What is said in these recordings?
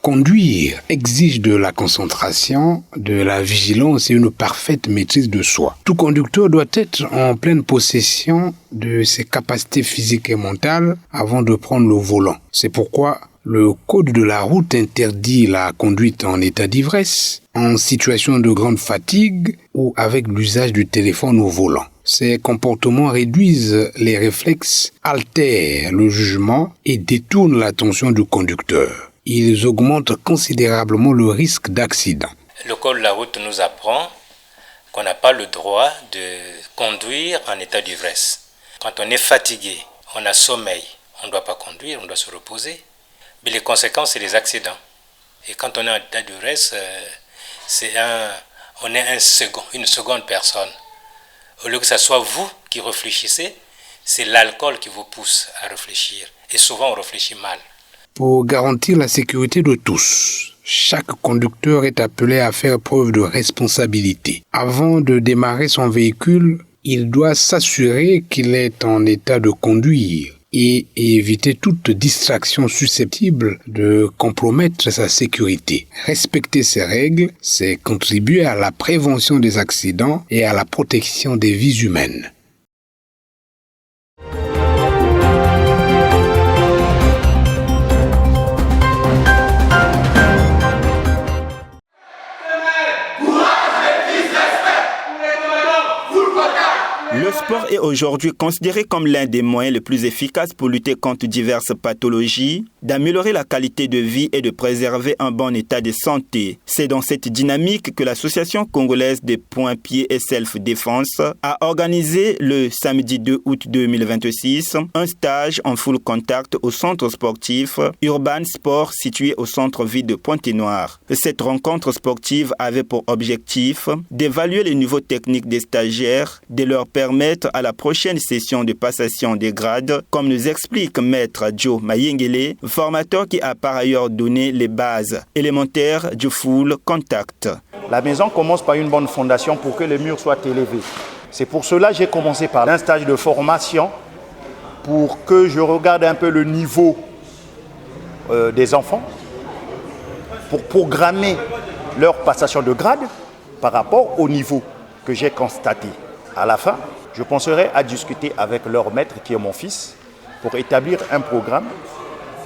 Conduire exige de la concentration, de la vigilance et une parfaite maîtrise de soi. Tout conducteur doit être en pleine possession de ses capacités physiques et mentales avant de prendre le volant. C'est pourquoi le code de la route interdit la conduite en état d'ivresse, en situation de grande fatigue ou avec l'usage du téléphone au volant. Ces comportements réduisent les réflexes, altèrent le jugement et détournent l'attention du conducteur. Ils augmentent considérablement le risque d'accident. Le code de la route nous apprend qu'on n'a pas le droit de conduire en état d'ivresse. Quand on est fatigué, on a sommeil, on ne doit pas conduire, on doit se reposer. Mais les conséquences, c'est les accidents. Et quand on est en état d'ivresse, on est une seconde personne. Au lieu que ce soit vous qui réfléchissez, c'est l'alcool qui vous pousse à réfléchir. Et souvent, on réfléchit mal. Pour garantir la sécurité de tous, chaque conducteur est appelé à faire preuve de responsabilité. Avant de démarrer son véhicule, il doit s'assurer qu'il est en état de conduire et éviter toute distraction susceptible de compromettre sa sécurité. Respecter ces règles, c'est contribuer à la prévention des accidents et à la protection des vies humaines. Le sport est aujourd'hui considéré comme l'un des moyens les plus efficaces pour lutter contre diverses pathologies, d'améliorer la qualité de vie et de préserver un bon état de santé. C'est dans cette dynamique que l'Association congolaise des points-pieds et self-défense a organisé le samedi 2 août 2026 un stage en full contact au centre sportif Urban Sport situé au centre-ville de Pointe-Noire. Cette rencontre sportive avait pour objectif d'évaluer les niveaux techniques des stagiaires, de leur permettre à la prochaine session de passation des grades, comme nous explique Maître Joe Mayengele, formateur qui a par ailleurs donné les bases élémentaires du full contact. La maison commence par une bonne fondation pour que les murs soient élevés. C'est pour cela que j'ai commencé par un stage de formation pour que je regarde un peu le niveau des enfants, pour programmer leur passation de grade par rapport au niveau que j'ai constaté. À la fin, je penserai à discuter avec leur maître, qui est mon fils, pour établir un programme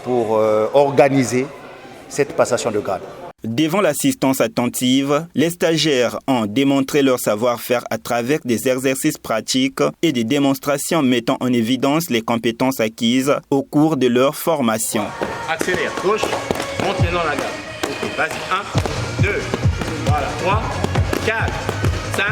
pour organiser cette passation de grade. Devant l'assistance attentive, les stagiaires ont démontré leur savoir-faire à travers des exercices pratiques et des démonstrations mettant en évidence les compétences acquises au cours de leur formation. Accélère, gauche, monte maintenant la garde. Ok, vas-y, 1, 2, voilà, 3, 4, 5,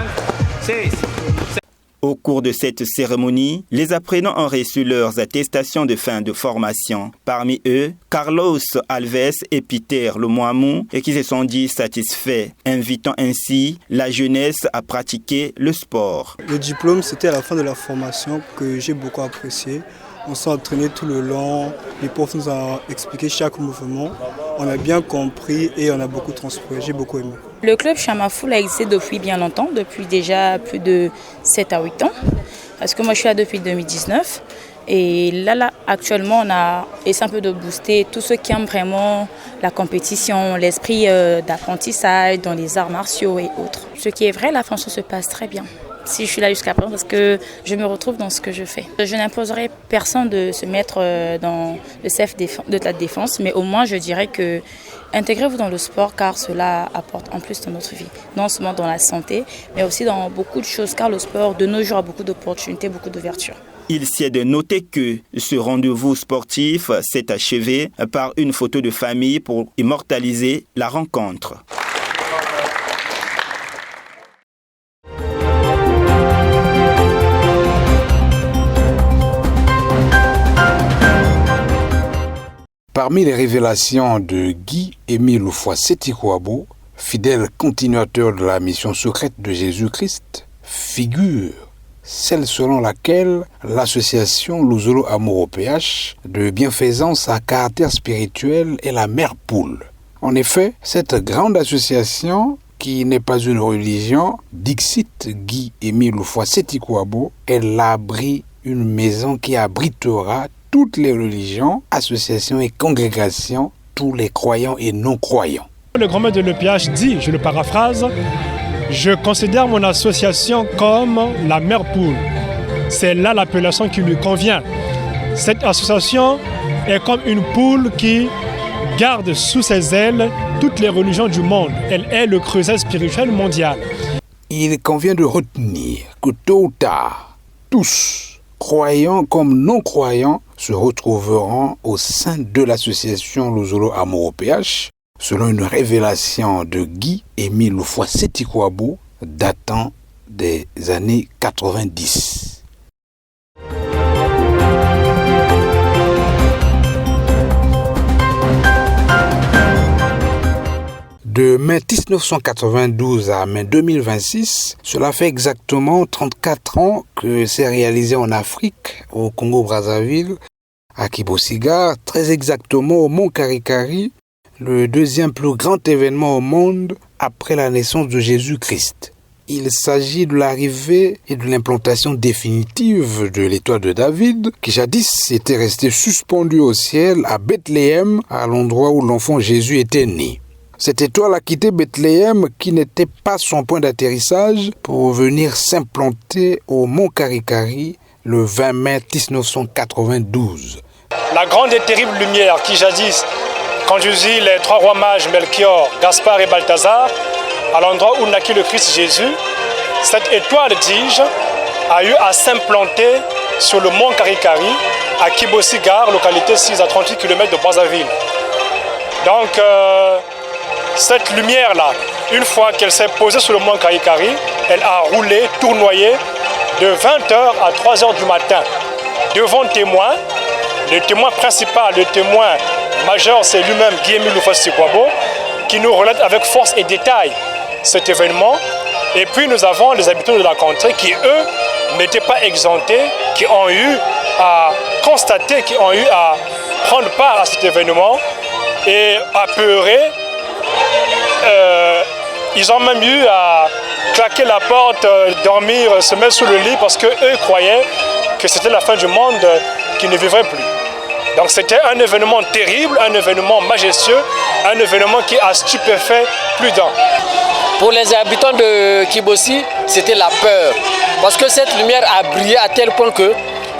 6, 7. Au cours de cette cérémonie, les apprenants ont reçu leurs attestations de fin de formation. Parmi eux, Carlos Alves et Peter Lemoamou, et qui se sont dit satisfaits, invitant ainsi la jeunesse à pratiquer le sport. Le diplôme, c'était à la fin de la formation que j'ai beaucoup apprécié. On s'est entraîné tout le long, les profs nous ont expliqué chaque mouvement. On a bien compris et on a beaucoup transpiré, j'ai beaucoup aimé. Le club Chamafoul a existé depuis bien longtemps, depuis déjà plus de 7 à 8 ans. Parce que moi je suis là depuis 2019. Et là actuellement, on a essayé un peu de booster tous ceux qui aiment vraiment la compétition, l'esprit d'apprentissage dans les arts martiaux et autres. Ce qui est vrai, la formation se passe très bien. Si je suis là jusqu'à présent, parce que je me retrouve dans ce que je fais. Je n'imposerai personne de se mettre dans le self de la défense, mais au moins je dirais que intégrez-vous dans le sport car cela apporte en plus dans notre vie. Non seulement dans la santé, mais aussi dans beaucoup de choses car le sport de nos jours a beaucoup d'opportunités, beaucoup d'ouverture. Il s'y est de noter que ce rendez-vous sportif s'est achevé par une photo de famille pour immortaliser la rencontre. Parmi les révélations de Guy-Émile Foissetikouabo, fidèle continuateur de la mission secrète de Jésus-Christ, figure celle selon laquelle l'association Luzolo Amour PH de bienfaisance à caractère spirituel est la mère poule. En effet, cette grande association, qui n'est pas une religion, dixit Guy-Émile Foissetikouabo, elle abrite une maison qui abritera toutes les religions, associations et congrégations tous les croyants et non-croyants. Le grand maître de l'EPH dit, je le paraphrase, « Je considère mon association comme la mère poule. » C'est là l'appellation qui lui convient. Cette association est comme une poule qui garde sous ses ailes toutes les religions du monde. Elle est le creuset spirituel mondial. Il convient de retenir que tôt ou tard, tous, croyants comme non-croyants, se retrouveront au sein de l'association Lozolo Amour PH, selon une révélation de Guy-Émile Loufoy-Sétikwabo datant des années 90. De mai 1992 à mai 2026, cela fait exactement 34 ans que c'est réalisé en Afrique, au Congo-Brazzaville, à Kibosiga, très exactement au Mont Karikari, le deuxième plus grand événement au monde après la naissance de Jésus-Christ. Il s'agit de l'arrivée et de l'implantation définitive de l'étoile de David, qui jadis était restée suspendue au ciel à Bethléem, à l'endroit où l'enfant Jésus était né. Cette étoile a quitté Bethléem, qui n'était pas son point d'atterrissage, pour venir s'implanter au Mont Karikari le 20 mai 1992. La grande et terrible lumière qui jadis conduisit les trois rois mages Melchior, Gaspard et Balthazar à l'endroit où naquit le Christ Jésus, cette étoile, dis-je, a eu à s'implanter sur le Mont Karikari à Kibosigar, localité 6 à 38 km de Brazzaville. Donc, cette lumière-là, une fois qu'elle s'est posée sur le Mont Karikari, elle a roulé, tournoyé de 20h à 3h du matin devant témoins. Le témoin principal, le témoin majeur, c'est lui-même Guy-Émile Loufoy-Sétikwabo, qui nous relate avec force et détail cet événement. Et puis nous avons les habitants de la contrée qui, eux, n'étaient pas exemptés, qui ont eu à constater, qui ont eu à prendre part à cet événement et apeurés. Ils ont même eu à claquer la porte, dormir, se mettre sous le lit parce qu'eux croyaient que c'était la fin du monde, qu'ils ne vivraient plus. Donc c'était un événement terrible, un événement majestueux, un événement qui a stupéfait plus d'un. Pour les habitants de Kibosi, c'était la peur. Parce que cette lumière a brillé à tel point que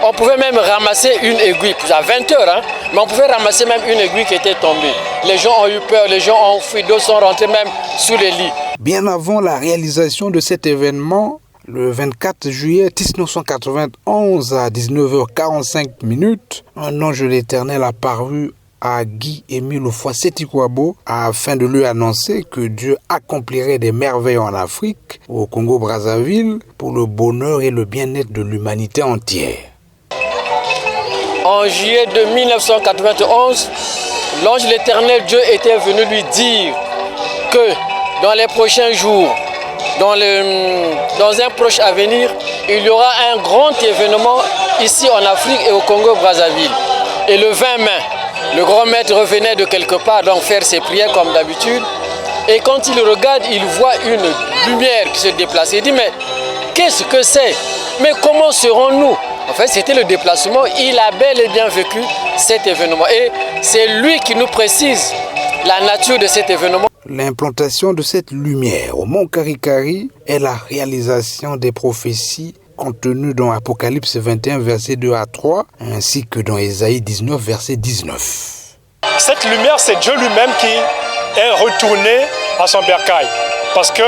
on pouvait même ramasser une aiguille, à 20h, mais on pouvait ramasser même une aiguille qui était tombée. Les gens ont eu peur, les gens ont fui, d'autres sont rentrés même sous les lits. Bien avant la réalisation de cet événement, le 24 juillet 1991 à 19h45, un ange de l'Éternel apparut à Guy-Émile Loufoy-Sétikwabo afin de lui annoncer que Dieu accomplirait des merveilles en Afrique, au Congo-Brazzaville, pour le bonheur et le bien-être de l'humanité entière. En juillet de 1991, l'ange de l'Éternel, Dieu, était venu lui dire que dans les prochains jours, dans un proche avenir, il y aura un grand événement ici en Afrique et au Congo-Brazzaville. Et le 20 mai, le grand maître revenait de quelque part, donc faire ses prières comme d'habitude. Et quand il regarde, il voit une lumière qui se déplace. Il dit, mais qu'est-ce que c'est? Mais comment serons-nous? En fait, c'était le déplacement. Il a bel et bien vécu cet événement. Et c'est lui qui nous précise la nature de cet événement. L'implantation de cette lumière au Mont Karikari est la réalisation des prophéties contenues dans Apocalypse 21, versets 2 à 3, ainsi que dans Ésaïe 19, verset 19. Cette lumière, c'est Dieu lui-même qui est retourné à son bercail. Parce que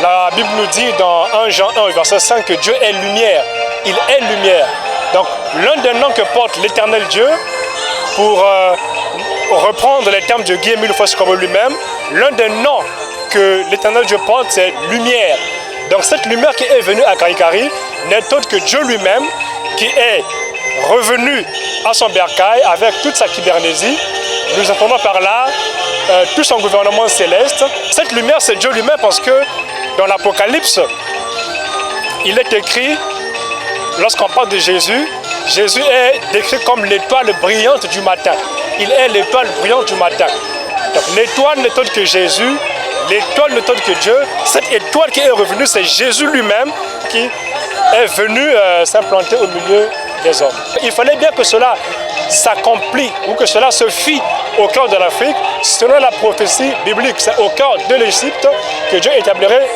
la Bible nous dit dans 1 Jean 1, verset 5, que Dieu est lumière. Il est lumière. Donc, l'un des noms que porte l'Éternel Dieu, pour reprendre les termes de Guy-Émile Loufoy-Sétikwabo lui-même, l'un des noms que l'Éternel Dieu porte, c'est lumière. Donc cette lumière qui est venue à Karikari n'est autre que Dieu lui-même qui est revenu à son bercail avec toute sa kybernésie. Nous entendons par là tout son gouvernement céleste. Cette lumière, c'est Dieu lui-même parce que dans l'Apocalypse, il est écrit, lorsqu'on parle de Jésus, Jésus est décrit comme l'étoile brillante du matin. Il est l'étoile brillante du matin. Donc l'étoile n'est autre que Jésus, l'étoile n'est autre que Dieu. Cette étoile qui est revenue, c'est Jésus lui-même qui est venu s'implanter au milieu des hommes. Il fallait bien que cela s'accomplisse ou que cela se fît au cœur de l'Afrique, selon la prophétie biblique. C'est au cœur de l'Égypte que Dieu établirait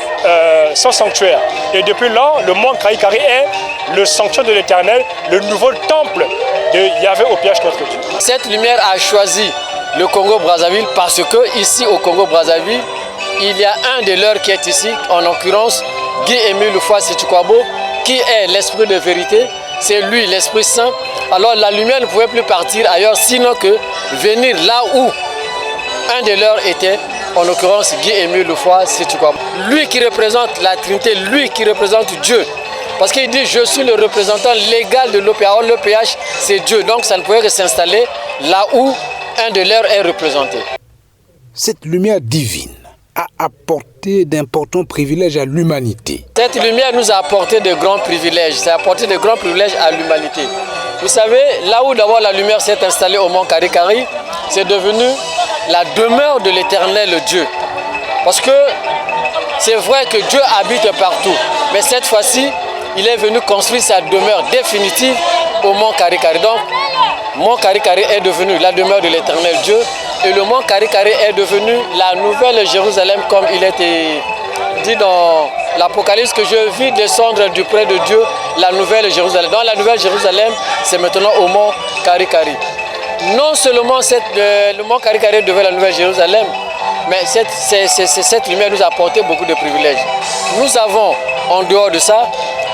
son sanctuaire. Et depuis là, le mont Karikari est le sanctuaire de l'Éternel, le nouveau temple de Yahvé au piège contre Dieu. Cette lumière a choisi le Congo-Brazzaville parce que ici au Congo-Brazzaville, il y a un de leurs qui est ici, en l'occurrence Guy-Émile Houphouët-Séchoukwabo, qui est l'esprit de vérité, c'est lui l'Esprit Saint. Alors la lumière ne pouvait plus partir ailleurs, sinon que venir là où un de leurs était, en l'occurrence Guy-Émile Houphouët-Séchoukwabo. Lui qui représente la Trinité, lui qui représente Dieu. Parce qu'il dit, je suis le représentant légal de l'OPH. L'OPH, c'est Dieu. Donc ça ne pouvait que s'installer là où un de leurs est représenté. Cette lumière divine a apporté d'importants privilèges à l'humanité. Cette lumière nous a apporté de grands privilèges. Ça a apporté de grands privilèges à l'humanité. Vous savez, là où d'abord la lumière s'est installée au mont Karikari, c'est devenu la demeure de l'Éternel Dieu. Parce que c'est vrai que Dieu habite partout. Mais cette fois-ci, il est venu construire sa demeure définitive au mont Karikari. Donc, mont Karikari est devenu la demeure de l'Éternel Dieu. Et le mont Karikari est devenu la nouvelle Jérusalem, comme il était dit dans l'Apocalypse, que je vis descendre du près de Dieu la nouvelle Jérusalem. Dans la nouvelle Jérusalem, c'est maintenant au mont Karikari. Non seulement le mont Karikari devient la nouvelle Jérusalem, mais cette lumière nous a apporté beaucoup de privilèges. Nous avons, en dehors de ça,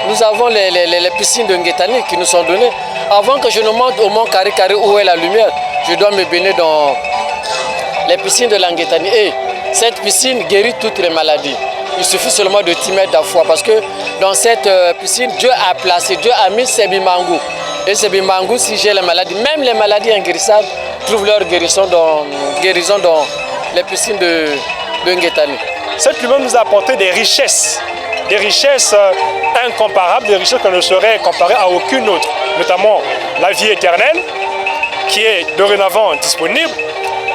nous avons les piscines de Ngetani qui nous sont données. Avant que je ne monte au mont Karikari où est la lumière, je dois me baigner dans les piscines de l'Angetani. Et cette piscine guérit toutes les maladies. Il suffit seulement de t'y mettre d'affois parce que dans cette piscine, Dieu a placé, Dieu a mis Sebimangou. Et Sebimangou, si j'ai les maladies, même les maladies inguérissables, trouvent leur guérison dans les piscines de Ngetani. Cette lumière nous a apporté des richesses incomparables, des richesses qu'on ne saurait comparer à aucune autre, notamment la vie éternelle qui est dorénavant disponible.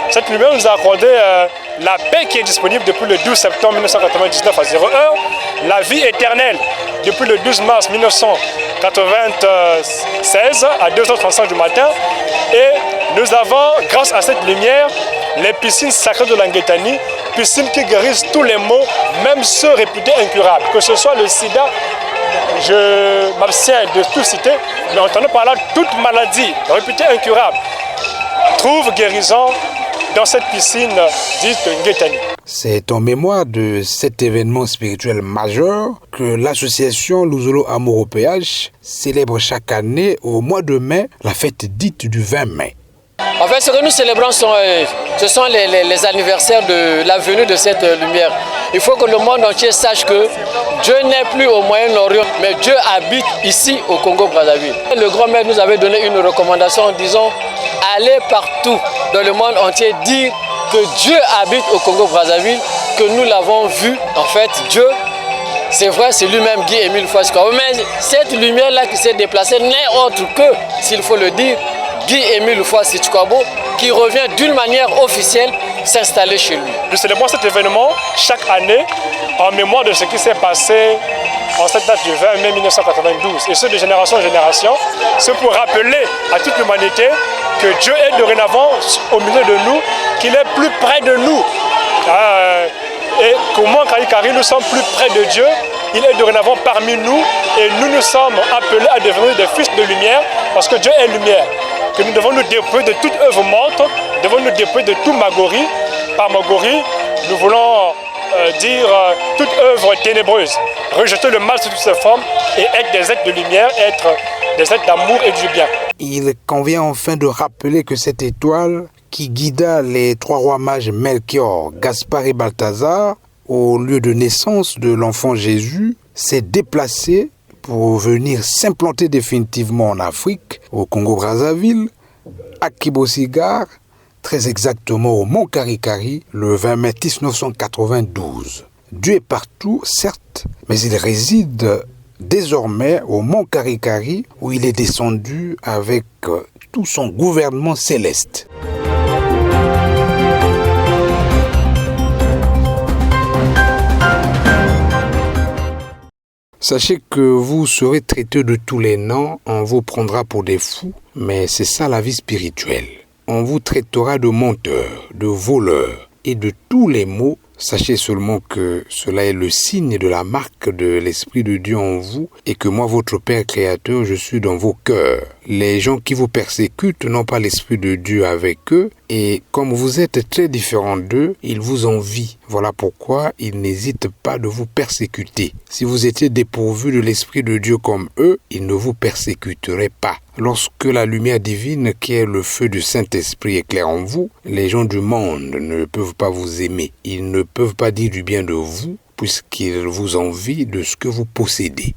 Cette lumière nous a accordé la paix qui est disponible depuis le 12 septembre 1999 à 0h, la vie éternelle depuis le 12 mars 1996 à 2h35 du matin, et nous avons, grâce à cette lumière, les piscines sacrées de l'Angetani, piscines qui guérissent tous les maux, même ceux réputés incurables, que ce soit le sida. Je m'abstiens de tout citer, mais entendons par là toute maladie réputée incurable trouve guérison dans cette piscine dite Ngetani. C'est en mémoire de cet événement spirituel majeur que l'association Luzolo Amour au PH célèbre chaque année au mois de mai la fête dite du 20 mai. En fait, ce que nous célébrons, ce sont les anniversaires de la venue de cette lumière. Il faut que le monde entier sache que Dieu n'est plus au Moyen-Orient, mais Dieu habite ici au Congo-Brazzaville. Le grand-mère nous avait donné une recommandation en disant « Allez partout dans le monde entier dire que Dieu habite au Congo-Brazzaville, que nous l'avons vu. » En fait, Dieu, c'est vrai, c'est lui-même Guy-Émile Houphouët-Séchoukwabo, mais cette lumière-là qui s'est déplacée n'est autre que, s'il faut le dire, Guy-Émile Houphouët-Séchoukwabo, qui revient d'une manière officielle s'installer chez lui. Nous célébrons cet événement chaque année en mémoire de ce qui s'est passé en cette date du 20 mai 1992. Et ce, de génération en génération, c'est pour rappeler à toute l'humanité que Dieu est dorénavant au milieu de nous, qu'il est plus près de nous. Et qu'au mont Karikari, nous sommes plus près de Dieu. Il est dorénavant parmi nous et nous sommes appelés à devenir des fils de lumière parce que Dieu est lumière. Que nous devons nous dépouiller de toute œuvre morte, nous devons nous dépouiller de tout Magori. Par Magori, nous voulons dire toute œuvre ténébreuse, rejeter le mal sous toutes ses formes et être des êtres de lumière, être des êtres d'amour et du bien. Il convient enfin de rappeler que cette étoile qui guida les trois rois mages Melchior, Gaspard et Balthazar au lieu de naissance de l'enfant Jésus s'est déplacée pour venir s'implanter définitivement en Afrique, au Congo-Brazzaville, à Kibo-Sigare, très exactement au mont Karikari, le 20 mai 1992. Dieu est partout, certes, mais il réside désormais au mont Karikari, où il est descendu avec tout son gouvernement céleste. Sachez que vous serez traités de tous les noms, on vous prendra pour des fous, mais c'est ça la vie spirituelle. On vous traitera de menteurs, de voleurs et de tous les maux. Sachez seulement que cela est le signe de la marque de l'Esprit de Dieu en vous et que moi, votre Père créateur, je suis dans vos cœurs. Les gens qui vous persécutent n'ont pas l'Esprit de Dieu avec eux et comme vous êtes très différents d'eux, ils vous envient. Voilà pourquoi ils n'hésitent pas de vous persécuter. Si vous étiez dépourvus de l'Esprit de Dieu comme eux, ils ne vous persécuteraient pas. Lorsque la lumière divine qui est le feu du Saint-Esprit éclaire en vous, les gens du monde ne peuvent pas vous aimer. Ils ne peuvent pas dire du bien de vous puisqu'ils vous envient de ce que vous possédez.